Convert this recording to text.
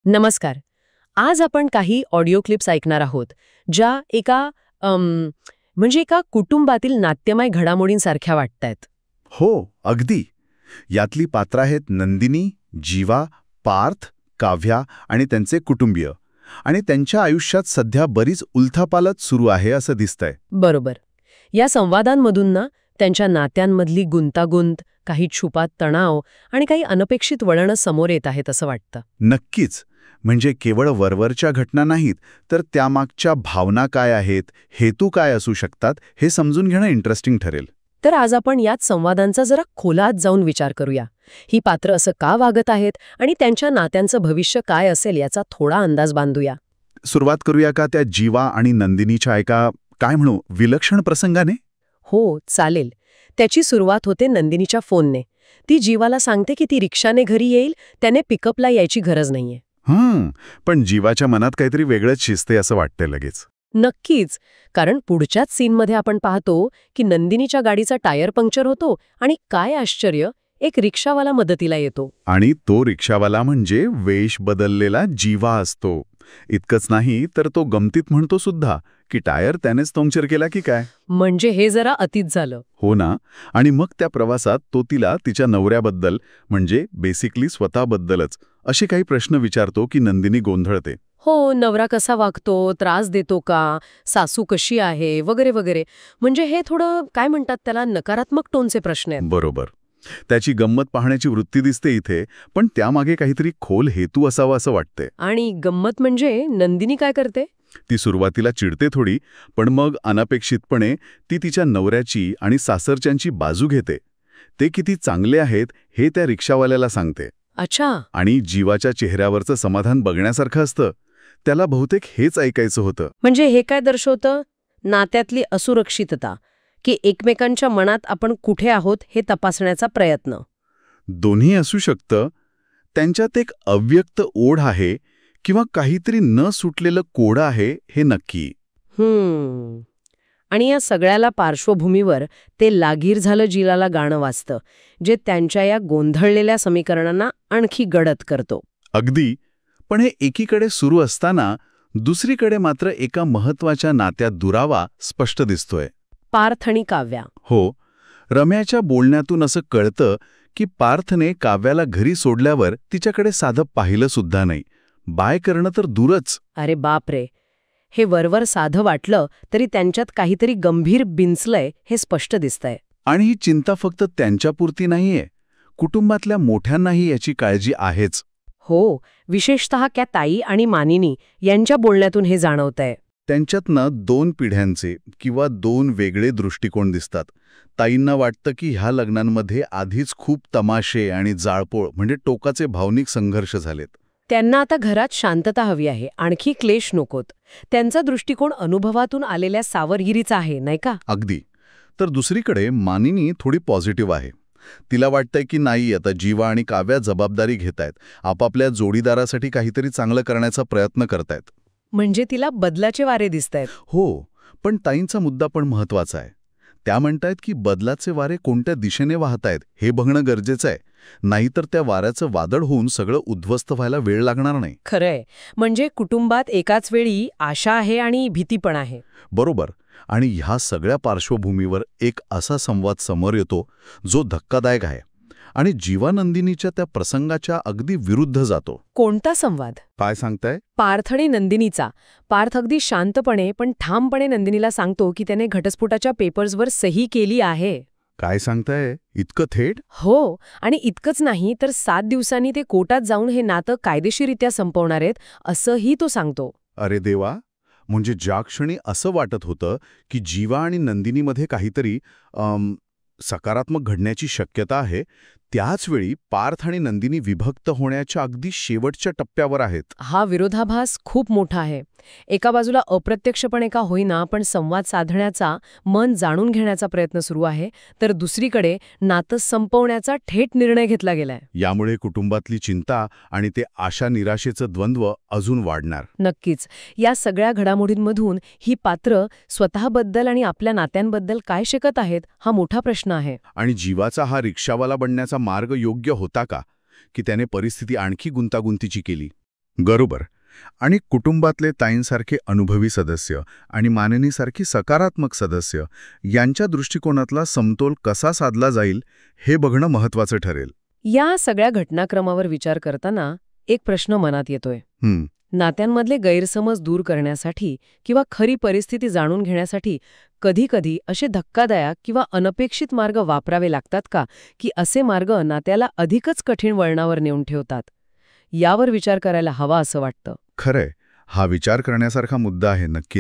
नमस्कार. आज आपण काही ऑडिओ क्लिप्स ऐकणार आहोत, ज्या एका कुटुंबातील नाट्यमय घडामोडींसारख्या वाटतायत. हो, अगदी. यातली पात्र आहेत नंदिनी, जीवा, पार्थ, काव्या आणि त्यांचे कुटुंबीय. आणि त्यांच्या आयुष्यात सध्या बरीच उलथापालथ सुरू आहे असं दिसतंय. बरोबर. या संवादांमधून ना त्यांच्या नात्यांमधली गुंतागुंत, काही छुपा तणाव आणि काही अनपेक्षित वळणं समोर येत आहेत असं वाटतं. नक्कीच. म्हणजे केवळ वरवरच्या घटना नाहीत, तर त्यामागच्या भावना काय आहेत, हेतू काय असू शकतात, हे समजून घेणं इंटरेस्टिंग ठरेल. तर आज आपण याच संवादांचा जरा खोलात जाऊन विचार करूया. ही पात्र असं का वागत आहेत आणि त्यांच्या नात्यांचं भविष्य काय असेल याचा थोडा अंदाज बांधूया. सुरुवात करूया का त्या जीवा आणि नंदिनीच्या एका काय म्हणू विलक्षण प्रसंगाने? हो, चालेल. त्याची सुरुवात होते नंदिनीच्या फोनने. ती जीवाला सांगते की ती रिक्षाने घरी येईल, त्याने पिकअपला यायची गरज नाहीये. पण जीवाच्या मनात काहीतरी वेगळंच शिजते असं वाटतंय लगेच. नक्कीच. कारण पुढच्याच सीनमध्ये आपण पाहतो की नंदिनीच्या गाडीचा टायर पंक्चर होतो आणि काय आश्चर्य, एक रिक्षावाला मदतीला येतो. आणि तो रिक्षावाला म्हणजे वेश बदललेला जीवा असतो. इतकंच नाही तर तो गमतीत म्हणतो सुद्धा की टायर त्यानेच पंक्चर केला की काय. म्हणजे हे जरा अतिच झालं. हो ना. आणि मग त्या प्रवासात तो तिला तिच्या नवऱ्याबद्दल म्हणजे बेसिकली स्वतःबद्दलच असे काही प्रश्न विचारतो की नंदिनी गोंधळते. हो, नवरा कसा वागतो, त्रास देतो का, सासू कशी आहे, वगैरे वगैरे. म्हणजे हे थोडं काय म्हणतात त्याला, नकारात्मक टोनचे प्रश्न आहेत. बरोबर. त्याची गंमत पाहण्याची वृत्ती दिसते इथे, पण त्यामागे काहीतरी खोल हेतू असावा असं वाटते. आणि गंमत म्हणजे नंदिनी काय करते? ती सुरुवातीला चिडते थोडी, पण मग अनपेक्षितपणे ती तिच्या नवऱ्याची आणि सासरच्यांची बाजू घेते. ते किती चांगले आहेत हे त्या रिक्षावाल्याला सांगते. अच्छा. आणि जीवाच्या चेहऱ्यावरचं समाधान बघण्यासारखं असतं. त्याला बहुतेक हेच ऐकायचं होतं. म्हणजे हे काय दर्शवतं? नात्यातली असुरक्षितता, की एकमेकांच्या मनात आपण कुठे आहोत हे तपासण्याचा प्रयत्न. दोन्ही असू शकतं. त्यांच्यात एक अव्यक्त ओढ आहे किंवा काहीतरी न सुटलेलं कोडं आहे हे नक्की. आणि या सगळ्याला पार्श्वभूमीवर ते लागीर झालं जिलाला गाणं वाजतं, जे त्यांच्या या गोंधळलेल्या समीकरणांना आणखी गडद करतो. अगदी. पण हे एकीकडे सुरू असताना दुसरीकडे मात्र एका महत्वाच्या नात्यात दुरावा स्पष्ट दिसतोय. पार्थ आणि काव्या. हो. रम्याच्या बोलण्यातून असं कळतं की पार्थने काव्याला घरी सोडल्यावर तिच्याकडे साधं पाहिलं सुद्धा नाही. बाय करणं तर दूरच. अरे बापरे. हे वरवर साधं वाटलं तरी त्यांच्यात काहीतरी गंभीर बिंचलंय हे स्पष्ट दिसतंय. आणि ही चिंता फक्त त्यांच्यापुरती नाहीये. कुटुंबातल्या मोठ्यांनाही याची काळजी आहेच. हो, विशेषतः त्या ताई आणि मानिनी यांच्या बोलण्यातून हे जाणवतंय. त्यांच्यातनं 2 पिढ्यांचे किंवा 2 वेगळे दृष्टिकोन दिसतात. ताईंना वाटतं की ह्या लग्नांमध्ये आधीच खूप तमाशे आणि जाळपोळ म्हणजे टोकाचे भावनिक संघर्ष झालेत. त्यांना आता घरात शांतता हवी आहे, आणखी क्लेश नकोत. त्यांचा दृष्टिकोन अनुभवातून आलेल्या सावरगिरीचा आहे, नाही का? अगदी. तर दुसरीकडे मानिनी थोडी पॉझिटिव्ह आहे. तिला वाटतंय की नाही, आता जीवा आणि काव्या जबाबदारी घेतायत, आपापल्या जोडीदारासाठी काहीतरी चांगलं करण्याचा प्रयत्न करतायत. म्हणजे तिला बदलाचे वारे दिसतायत. हो, पण ताईंचा मुद्दा पण महत्वाचा आहे. त्या म्हणतायत की बदलाचे वारे कोणत्या दिशेने वाहतायत हे बघणं गरजेचं आहे. नाहीतर त्या वाऱ्याचं वादळ होऊन सगळं उद्ध्वस्त व्हायला वेळ लागणार नाही. खरंय. म्हणजे कुटुंबात एकाच वेळी आशा आहे आणि भीती पण आहे. बरोबर. आणि ह्या सगळ्या पार्श्वभूमीवर एक असा संवाद समोर येतो जो धक्कादायक आहे आणि जीवानंदिनीच्या त्या प्रसंगाच्या अगदी विरुद्ध जातो. कोणता संवाद? काय सांगताय? पार्थ आणि नंदिनीचा. पार्थ अगदी शांतपणे पण ठामपणे नंदिनीला सांगतो की त्याने घटस्फोटाच्या पेपर्सवर सही केली आहे. काय सांगताय? इतकं थेट? हो. आणि इतकंच नाही तर 7 दिवसांनी ते कोर्टात जाऊन हे नातं कायदेशीररित्या संपवणार आहेत असंही तो सांगतो. अरे देवा. म्हणजे ज्या क्षणी असं वाटत होतं की जीवा आणि नंदिनीमध्ये काहीतरी सकारात्मक घडण्याची शक्यता आहे, त्याचवेळी पार्थ आणि नंदिनी विभक्त होण्याच्या अगदी शेवटच्या टप्प्यावर आहेत. हा विरोधाभास खूप मोठा आहे. एका बाजूला अप्रत्यक्षपणे का होईना पण संवाद साधण्याचा, मन जाणून घेण्याचा प्रयत्न सुरू आहे, तर दुसरीकडे नातं संपवण्याचा थेट निर्णय घेतला गेलाय. यामुळे कुटुंबातली चिंता आणि ते आशा निराशेचं द्वंद्व अजून वाढणार. नक्कीच. या सगळ्या घडामोडींमधून ही पात्र स्वतःबद्दल आणि आपल्या नात्यांबद्दल काय शिकत आहेत हा मोठा प्रश्न आहे. आणि जीवाचा हा रिक्षावाला बनण्याचा मार्ग योग्य होता का, की त्याने परिस्थिती आणखी गुंतागुंतीची केली? बरोबर. आणि कुटुंबातले ताईंसारखे अनुभवी सदस्य आणि माननीसारखी सकारात्मक सदस्य यांच्या दृष्टिकोनातला समतोल कसा साधला जाईल हे बघणं महत्वाचं ठरेल. या सगळ्या घटनाक्रमावर विचार करताना एक प्रश्न मनात येतोय. हं, नात्यांमधले गैरसमज दूर करण्यासाठी किंवा खरी परिस्थिती जाणून घेण्यासाठी कधी-कधी असे धक्कादायक किंवा अनपेक्षित मार्ग वापरावे लागतात का, की असे मार्ग नात्याला अधिकच कठीण वळणावर नेऊन ठेवतात? यावर विचार करायला हवा असं वाटतं. खरंय. हा विचार करण्यासारखा मुद्दा आहे नक्की.